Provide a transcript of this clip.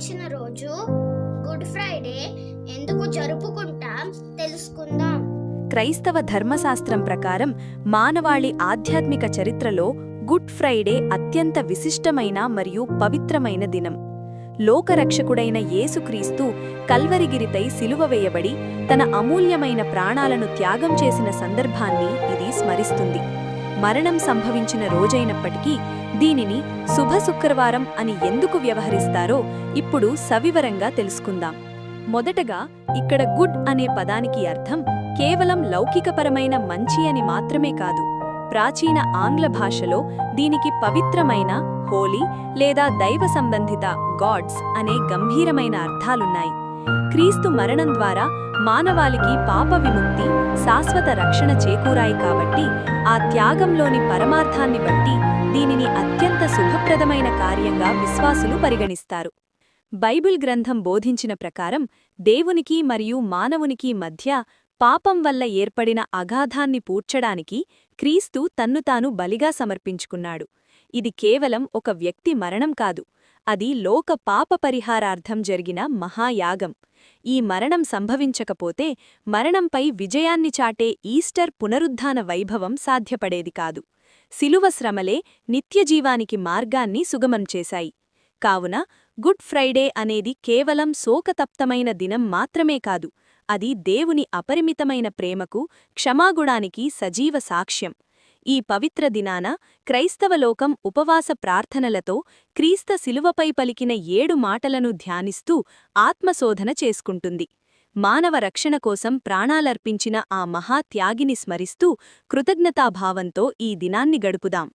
వచ్చిన రోజు good Friday ఎందుకు జరుపుకుంటాం తెలుసుకుందాం. క్రైస్తవ ధర్మశాస్త్రం ప్రకారం మానవాళి ఆధ్యాత్మిక చరిత్రలో గుడ్ ఫ్రైడే అత్యంత విశిష్టమైన మరియు పవిత్రమైన దినం. లోకరక్షకుడైన యేసుక్రీస్తు కల్వరిగిరిపై సిలువ వేయబడి తన అమూల్యమైన ప్రాణాలను త్యాగం చేసిన సందర్భాన్ని ఇది స్మరిస్తుంది. మరణం సంభవించిన రోజైనప్పటికీ దీనిని శుభ శుక్రవారం అని ఎందుకు వ్యవహరిస్తారో ఇప్పుడు సవివరంగా తెలుసుకుందాం. మొదటగా ఇక్కడ గుడ్ అనే పదానికి అర్థం కేవలం లౌకికపరమైన మంచి అని మాత్రమే కాదు. ప్రాచీన ఆంగ్ల భాషలో దీనికి పవిత్రమైన, హోలీ లేదా దైవ సంబంధిత, గాడ్స్ అనే గంభీరమైన అర్థాలున్నాయి. క్రీస్తు మరణం ద్వారా మానవాళికి పాప విముక్తి, శాశ్వత రక్షణ చేకూరాయి కాబట్టి ఆ త్యాగంలోని పరమార్థాన్ని బట్టి దీనిని అత్యంత శుభప్రదమైన కార్యంగా విశ్వాసులు పరిగణిస్తారు. బైబిల్ గ్రంథం బోధించిన ప్రకారం దేవునికి మరియు మానవునికి మధ్య పాపం వల్ల ఏర్పడిన అగాధాన్ని పూడ్చడానికి క్రీస్తు తన్ను తాను బలిగా సమర్పించుకున్నాడు. ఇది కేవలం ఒక వ్యక్తి మరణం కాదు, అది లోక పాప పరిహారార్థం జరిగిన మహాయాగం. ఈ మరణం సంభవించకపోతే మరణంపై విజయాన్ని చాటే ఈస్టర్ పునరుద్ధాన వైభవం సాధ్యపడేది కాదు. శిలువ శ్రమలే నిత్యజీవానికి మార్గాన్ని సుగమం చేశాయి. కావున గుడ్ ఫ్రైడే అనేది కేవలం శోకతప్తమైన దినం మాత్రమే కాదు, అది దేవుని అపరిమితమైన ప్రేమకు, క్షమాగుణానికి సజీవ సాక్ష్యం. ఈ పవిత్ర దినాన క్రైస్తవ లోకం ఉపవాస ప్రార్థనలతో క్రీస్తు శిలువపై పలికిన 7 మాటలను ధ్యానిస్తూ ఆత్మశోధన చేసుకుంటుంది. మానవ రక్షణ కోసం ప్రాణాలర్పించిన ఆ మహా త్యాగిని స్మరిస్తూ కృతజ్ఞతాభావంతో ఈ దినాన్ని గడుపుదాం.